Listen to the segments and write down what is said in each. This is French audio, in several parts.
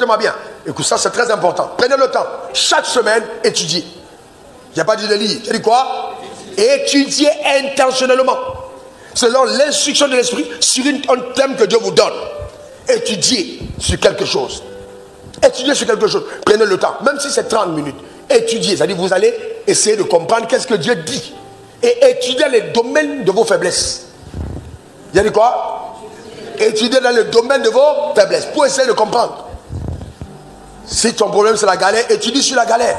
écoutez-moi bien. Écoute, ça c'est très important. Prenez le temps. Chaque semaine, étudiez. Il n'y a pas dit de lire. Tu as dit quoi? Étudiez intentionnellement. Selon l'instruction de l'esprit, sur un thème que Dieu vous donne. Étudiez sur quelque chose. Étudiez sur quelque chose. Prenez le temps. Même si c'est 30 minutes. Étudiez. C'est-à-dire vous allez essayer de comprendre qu'est-ce que Dieu dit. Et étudiez les domaines de vos faiblesses. Il y a dit quoi? Étudiez dans le domaine de vos faiblesses. Pour essayer de comprendre. Si ton problème c'est la galère, étudie sur la galère.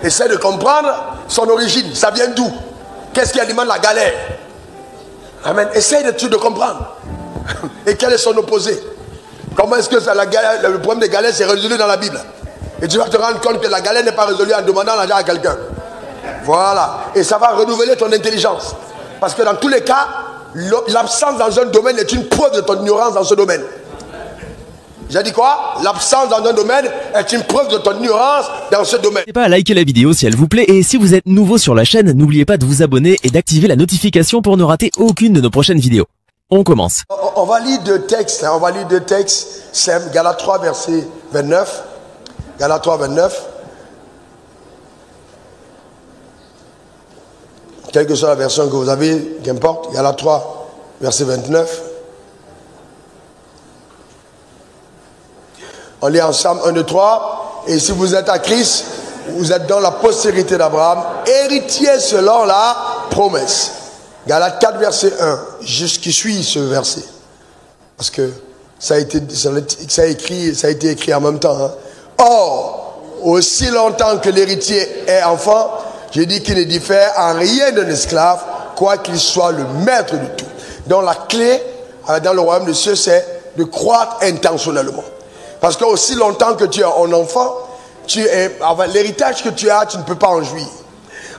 Essaie de comprendre son origine. Ça vient d'où? Qu'est-ce qui alimente la galère? Amen. Essaye de comprendre. Et quel est son opposé? Comment est-ce que la galère, le problème des galères c'est résolu dans la Bible? Et tu vas te rendre compte que la galère n'est pas résolue en demandant l'argent à quelqu'un. Voilà. Et ça va renouveler ton intelligence. Parce que dans tous les cas, l'absence dans un domaine est une preuve de ton ignorance dans ce domaine. J'ai dit quoi? L'absence dans un domaine est une preuve de ton ignorance dans ce domaine. N'hésitez pas à liker la vidéo si elle vous plaît, et si vous êtes nouveau sur la chaîne, n'oubliez pas de vous abonner et d'activer la notification pour ne rater aucune de nos prochaines vidéos. On commence. On va lire deux textes. On va lire deux textes. C'est Galates 3, verset 29. Galates 3, 29. Quelle que soit la version que vous avez, qu'importe. Galates 3, verset 29. On lit ensemble 1, 2, 3. Et si vous êtes à Christ, vous êtes dans la postérité d'Abraham, héritier selon la promesse. Galates 4, verset 1. Qui suit ce verset? Parce que ça a été écrit en même temps. Hein. Or, aussi longtemps que l'héritier est enfant, je dis qu'il ne diffère en rien d'un esclave, quoiqu'il soit le maître de tout. Donc la clé dans le royaume de Dieu, c'est de croître intentionnellement. Parce que aussi longtemps que tu es un enfant, l'héritage que tu as, tu ne peux pas en jouir.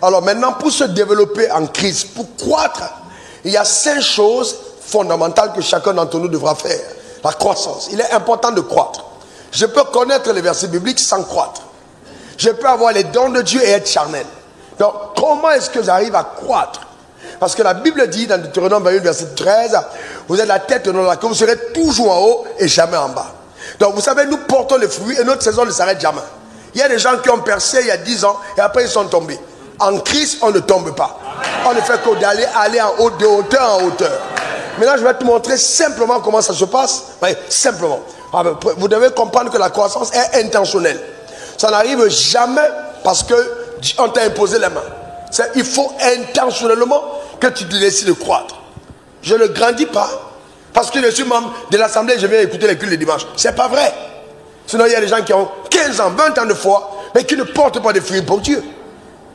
Alors maintenant, pour se développer en Christ, pour croître, il y a 5 choses fondamentales que chacun d'entre nous devra faire. La croissance. Il est important de croître. Je peux connaître les versets bibliques sans croître. Je peux avoir les dons de Dieu et être charnel. Donc, comment est-ce que j'arrive à croître? Parce que la Bible dit dans Deutéronome 28, verset 13, vous êtes la tête non la queue, vous serez toujours en haut et jamais en bas. Donc, vous savez, nous portons les fruits et notre saison ne s'arrête jamais. Il y a des gens qui ont percé il y a 10 ans et après ils sont tombés. En Christ, on ne tombe pas. On ne fait que d'aller en haut, de hauteur en hauteur. Maintenant, je vais te montrer simplement comment ça se passe. Oui, simplement. Vous devez comprendre que la croissance est intentionnelle. Ça n'arrive jamais parce qu'on t'a imposé les mains. Il faut intentionnellement que tu décides de croître. Je ne grandis pas parce que je suis membre de l'assemblée et je viens écouter les cultes le dimanche. C'est pas vrai. Sinon, il y a des gens qui ont 15 ans, 20 ans de foi, mais qui ne portent pas de fruits pour Dieu.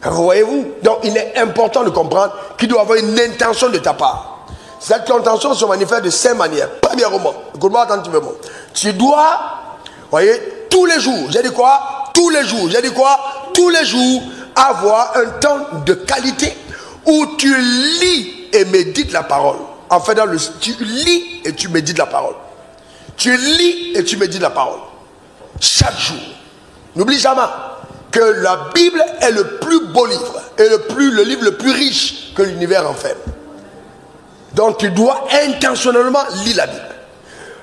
Vous voyez-vous? Donc, il est important de comprendre qu'il doit y avoir une intention de ta part. Cette intention se manifeste de 5 manières. Premièrement, écoute-moi attentivement. Tu dois, voyez, tous les jours, j'ai dit quoi? Tous les jours, j'ai dit quoi? Tous les jours, avoir un temps de qualité où tu lis et médites la parole. En fait, tu lis et tu médites la parole. Tu lis et tu médites la parole. Chaque jour. N'oublie jamais que la Bible est le plus beau livre et le livre le plus riche que l'univers en fait. Donc tu dois intentionnellement lire la Bible.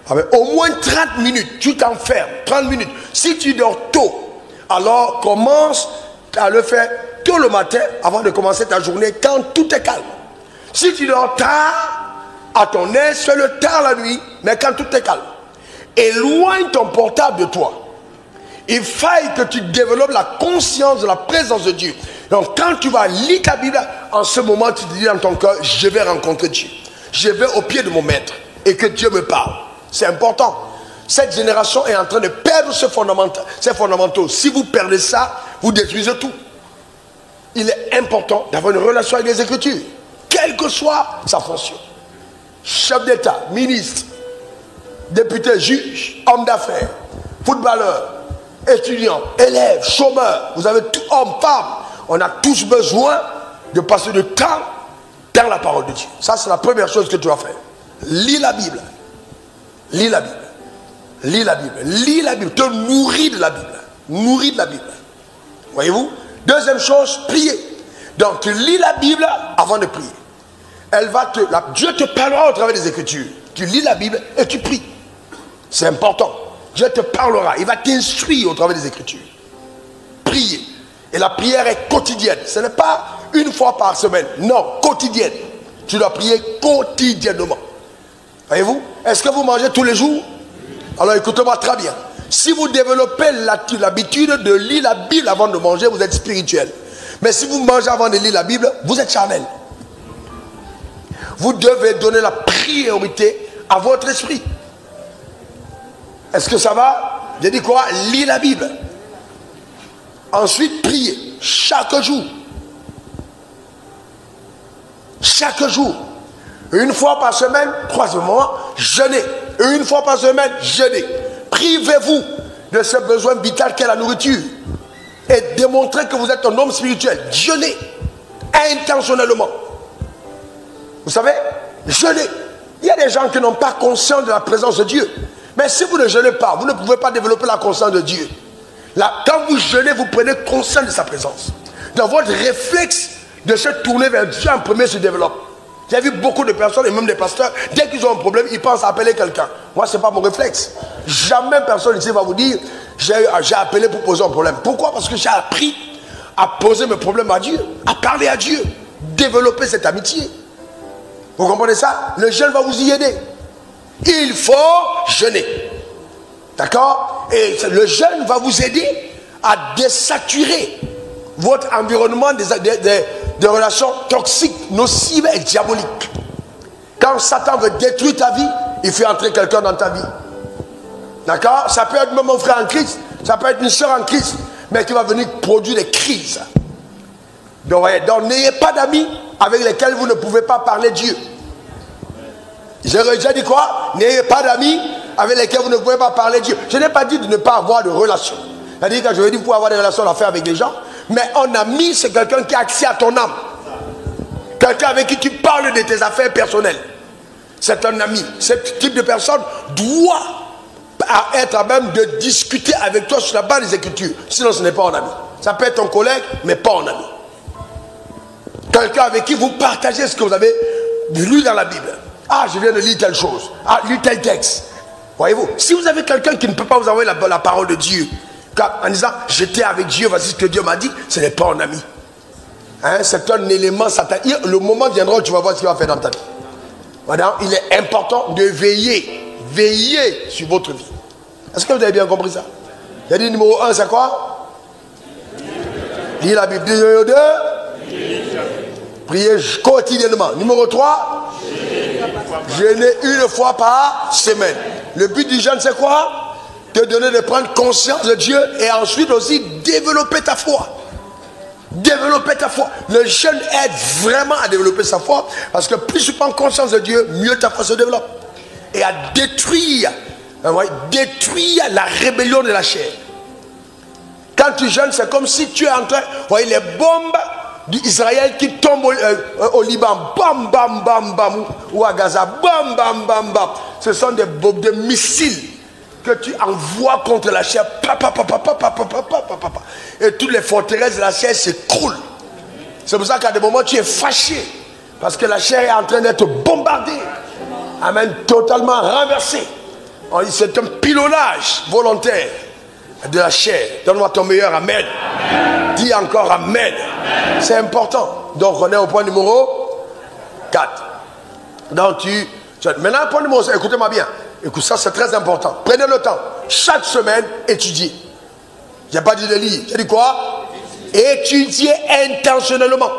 Avec au moins 30 minutes, tu t'enfermes. 30 minutes. Si tu dors tôt, alors commence à le faire tôt le matin avant de commencer ta journée quand tout est calme. Si tu dors tard, à ton aise, fais-le tard la nuit, mais quand tout est calme. Éloigne ton portable de toi. Il faille que tu développes la conscience de la présence de Dieu. Donc quand tu vas lire ta Bible, en ce moment tu te dis dans ton cœur, je vais rencontrer Dieu. Je vais au pied de mon maître et que Dieu me parle. C'est important. Cette génération est en train de perdre ces fondamentaux. Si vous perdez ça, vous détruisez tout. Il est important d'avoir une relation avec les Écritures, quelle que soit sa fonction. Chef d'État, ministre, député, juge, homme d'affaires, footballeur, étudiant, élève, chômeur, vous avez tout, homme, femme, on a tous besoin de passer du temps dans la parole de Dieu. Ça, c'est la première chose que tu dois faire. Lis la Bible. Lis la Bible. Lis la Bible. Lis la Bible. Te nourris de la Bible. Nourris de la Bible. Voyez-vous? Deuxième chose, prier. Donc, tu lis la Bible avant de prier. Dieu te parlera au travers des Écritures. Tu lis la Bible et tu pries. C'est important. Dieu te parlera. Il va t'instruire au travers des Écritures. Prier. Et la prière est quotidienne. Ce n'est pas une fois par semaine. Non, quotidienne. Tu dois prier quotidiennement. Voyez-vous? Est-ce que vous mangez tous les jours? Alors écoutez-moi très bien. Si vous développez l'habitude de lire la Bible avant de manger, vous êtes spirituel. Mais si vous mangez avant de lire la Bible, vous êtes charnel. Vous devez donner la priorité à votre esprit. Est-ce que ça va? J'ai dit quoi? Lire la Bible. Ensuite, prier chaque jour. Chaque jour. Une fois par semaine, troisièmement, jeûner. Une fois par semaine, jeûner. Privez-vous de ce besoin vital qu'est la nourriture. Et démontrez que vous êtes un homme spirituel. Jeûnez intentionnellement. Vous savez, jeûnez. Il y a des gens qui n'ont pas conscience de la présence de Dieu. Mais si vous ne jeûnez pas, vous ne pouvez pas développer la conscience de Dieu. Là, quand vous jeûnez, vous prenez conscience de sa présence. Dans votre réflexe de se tourner vers Dieu en premier se développe. J'ai vu beaucoup de personnes et même des pasteurs, dès qu'ils ont un problème, ils pensent à appeler quelqu'un. Moi, ce n'est pas mon réflexe. Jamais personne ici va vous dire, j'ai appelé pour poser un problème. Pourquoi? Parce que j'ai appris à poser mes problèmes à Dieu, à parler à Dieu, développer cette amitié. Vous comprenez ça? Le jeûne va vous y aider. Il faut jeûner. D'accord? Et le jeûne va vous aider à désaturer votre environnement des relations toxiques, nocives et diaboliques. Quand Satan veut détruire ta vie, il fait entrer quelqu'un dans ta vie. D'accord? Ça peut être même un frère en Christ, ça peut être une soeur en Christ, mais qui va venir produire des crises. Donc n'ayez pas d'amis avec lesquels vous ne pouvez pas parler Dieu. J'ai déjà dit quoi? N'ayez pas d'amis avec lesquels vous ne pouvez pas parler Dieu. Je n'ai pas dit de ne pas avoir de relations. C'est-à-dire que je veux dire pour avoir des relations à faire avec les gens, mais un ami, c'est quelqu'un qui a accès à ton âme. Quelqu'un avec qui tu parles de tes affaires personnelles. C'est un ami. Ce type de personne doit être à même de discuter avec toi sur la base des Écritures. Sinon, ce n'est pas un ami. Ça peut être ton collègue, mais pas un ami. Quelqu'un avec qui vous partagez ce que vous avez lu dans la Bible. Ah, je viens de lire telle chose. Ah, lis tel texte. Voyez-vous, si vous avez quelqu'un qui ne peut pas vous envoyer la parole de Dieu, en disant, j'étais avec Dieu, voici ce que Dieu m'a dit, ce n'est pas un ami. Hein, c'est un élément satanique. Le moment viendra où tu vas voir ce qu'il va faire dans ta vie. Voilà, il est important de veiller sur votre vie. Est-ce que vous avez bien compris ça? J'ai dit numéro 1, c'est quoi? Lire la Bible. Numéro 2, prier quotidiennement. Numéro 3, jeûner une fois par semaine. Le but du jeûne, c'est quoi? Te donner de prendre conscience de Dieu et ensuite aussi développer ta foi. Développer ta foi. Le jeûne aide vraiment à développer sa foi parce que plus tu prends conscience de Dieu, mieux ta foi se développe. Et à détruire la rébellion de la chair. Quand tu jeûnes, c'est comme si tu es en train... Vous voyez les bombes d'Israël qui tombent au Liban. Bam, bam, bam, bam. Ou à Gaza. Bam, bam, bam, bam. Ce sont des bombes de missiles que tu envoies contre la chair. Et toutes les forteresses de la chair s'écroulent. C'est pour ça qu'à des moments tu es fâché. Parce que la chair est en train d'être bombardée. Amen. Totalement renversée. C'est un pilonnage volontaire de la chair. Donne-moi ton meilleur amen. Amen. Dis encore amen. C'est important. Donc on est au point numéro 4. Donc maintenant point numéro 5. Écoutez-moi bien. Écoute, ça c'est très important. Prenez le temps. Chaque semaine, étudiez. J'ai pas dit de lire. J'ai dit quoi? Étudiez intentionnellement.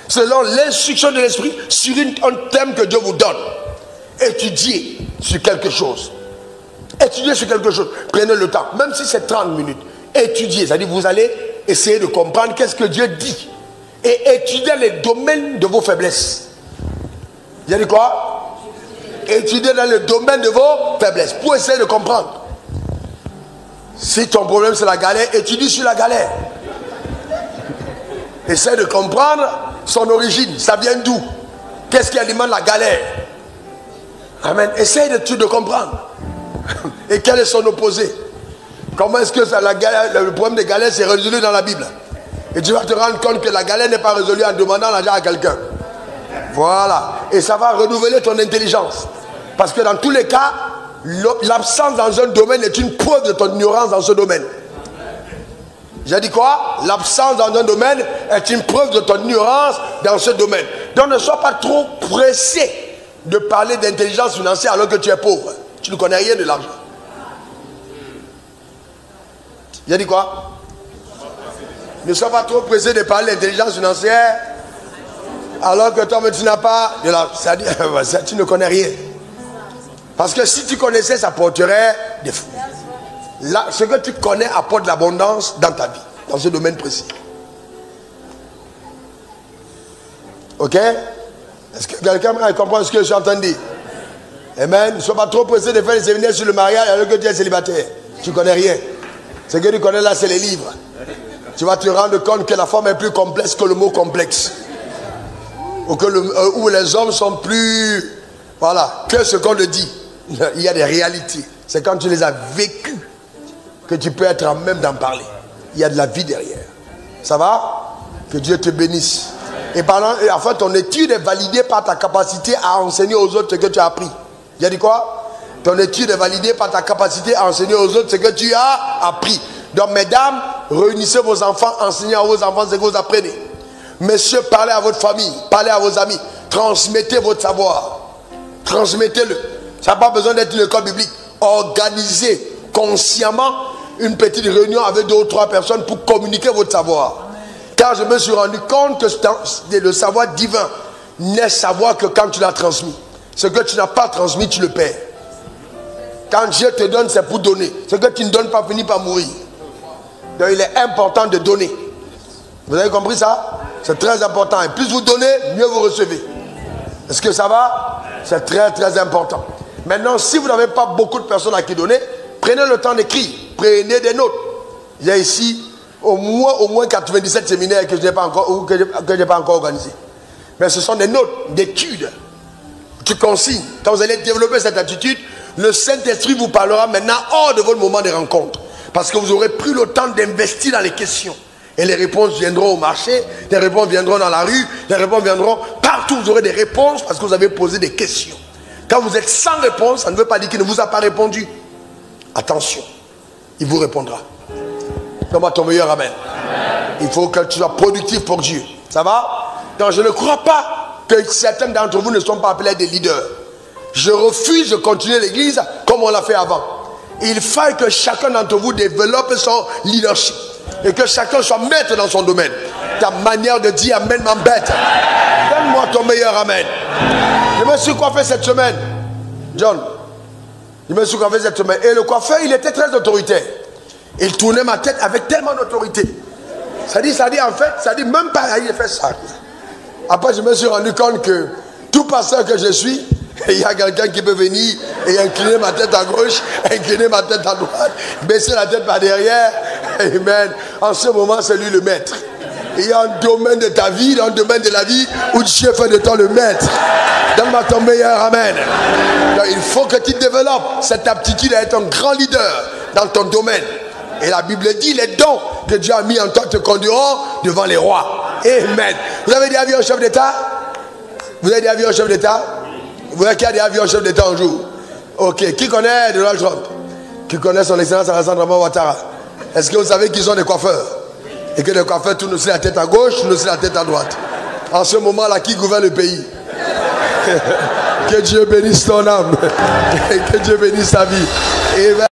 Selon l'instruction de l'esprit, sur un thème que Dieu vous donne. Étudiez sur quelque chose. Étudiez sur quelque chose. Prenez le temps. Même si c'est 30 minutes. Étudiez. C'est-à-dire vous allez essayer de comprendre qu'est-ce que Dieu dit. Et étudiez les domaines de vos faiblesses. J'ai dit quoi? Étudiez dans le domaine de vos faiblesses. Pour essayer de comprendre. Si ton problème c'est la galère, étudie sur la galère. Essaye de comprendre son origine. Ça vient d'où? Qu'est-ce qui alimente la galère? Amen. Essaye de comprendre. Et quel est son opposé? Comment est-ce que le problème des galères c'est résolu dans la Bible? Et tu vas te rendre compte que la galère n'est pas résolue en demandant l'argent à quelqu'un. Voilà. Et ça va renouveler ton intelligence. Parce que dans tous les cas, L'absence dans un domaine est une preuve de ton ignorance dans ce domaine. J'ai dit quoi? L'absence dans un domaine est une preuve de ton ignorance dans ce domaine. Donc ne sois pas trop pressé de parler d'intelligence financière alors que tu es pauvre. Tu ne connais rien de l'argent. J'ai dit quoi? Ne sois pas trop pressé de parler d'intelligence financière alors que toi tu n'as pas de l'argent. C'est-à-dire, tu ne connais rien. Parce que si tu connaissais, ça porterait des fruits. Là, ce que tu connais apporte de l'abondance dans ta vie, dans ce domaine précis. Ok? Est-ce que quelqu'un comprend ce que je suis en train de dire? Amen. Ne sois pas trop pressé de faire des séminaires sur le mariage alors que tu es célibataire. Tu ne connais rien. Ce que tu connais là, c'est les livres. Tu vas te rendre compte que la femme est plus complexe que le mot complexe. Ou les hommes sont plus... Voilà, que ce qu'on te dit. Il y a des réalités. C'est quand tu les as vécues que tu peux être en même d'en parler. Il y a de la vie derrière. Ça va? Que Dieu te bénisse. Et en fait, ton étude est validée par ta capacité à enseigner aux autres ce que tu as appris. Il a dit quoi? Ton étude est validée par ta capacité à enseigner aux autres ce que tu as appris. Donc, mesdames, réunissez vos enfants, enseignez à vos enfants ce que vous apprenez. Messieurs, parlez à votre famille, parlez à vos amis. Transmettez votre savoir. Transmettez-le. Ça n'a pas besoin d'être une école biblique. Organisez consciemment une petite réunion avec 2 ou 3 personnes pour communiquer votre savoir. Car je me suis rendu compte que le savoir divin n'est savoir que quand tu l'as transmis. Ce que tu n'as pas transmis, tu le perds. Quand Dieu te donne, c'est pour donner. Ce que tu ne donnes pas finit par mourir. Donc il est important de donner. Vous avez compris ça? C'est très important. Et plus vous donnez, mieux vous recevez. Est-ce que ça va? C'est très très important. Maintenant, si vous n'avez pas beaucoup de personnes à qui donner, prenez le temps d'écrire. Prenez des notes. Il y a ici au moins 97 séminaires que je n'ai pas encore organisés. Mais ce sont des notes d'études. Tu consignes. Quand vous allez développer cette attitude, le Saint-Esprit vous parlera maintenant hors de votre moment de rencontre. Parce que vous aurez pris le temps d'investir dans les questions. Et les réponses viendront au marché, les réponses viendront dans la rue, les réponses viendront partout. Vous aurez des réponses parce que vous avez posé des questions. Quand vous êtes sans réponse, ça ne veut pas dire qu'il ne vous a pas répondu. Attention, il vous répondra. Donne-moi ton meilleur amen. Il faut que tu sois productif pour Dieu. Ça va? Donc je ne crois pas que certains d'entre vous ne sont pas appelés des leaders. Je refuse de continuer l'église comme on l'a fait avant. Il faut que chacun d'entre vous développe son leadership. Et que chacun soit maître dans son domaine. Ta manière de dire amen m'embête. Donne-moi ton meilleur amen. Je me suis coiffé cette semaine. John. Je me suis coiffé cette semaine. Et le coiffeur, il était très autoritaire. Il tournait ma tête avec tellement d'autorité. Ça dit en fait, ça dit même pas, il fait ça. Après, je me suis rendu compte que tout pasteur que je suis, il y a quelqu'un qui peut venir et incliner ma tête à gauche, incliner ma tête à droite, baisser la tête par derrière. Amen. En ce moment, c'est lui le maître. Il y a un domaine de ta vie, un domaine de la vie où Dieu fait de toi le maître. Donne-moi ton meilleur amen. Donc, il faut que tu développes cette aptitude à être un grand leader dans ton domaine. Et la Bible dit, les dons que Dieu a mis en toi te conduiront devant les rois. Amen. Vous avez déjà vu un chef d'État? Vous avez déjà vu un chef d'État? Vous avez déjà vu un chef d'État un jour? Ok. Qui connaît Donald Trump? Qui connaît son excellence Alassane Ouattara? Est-ce que vous savez qu'ils sont des coiffeurs? Et que les coiffeurs tournent aussi la tête à gauche, tournent aussi la tête à droite. En ce moment-là, qui gouverne le pays? Que Dieu bénisse ton âme. Et que Dieu bénisse ta vie. Amen.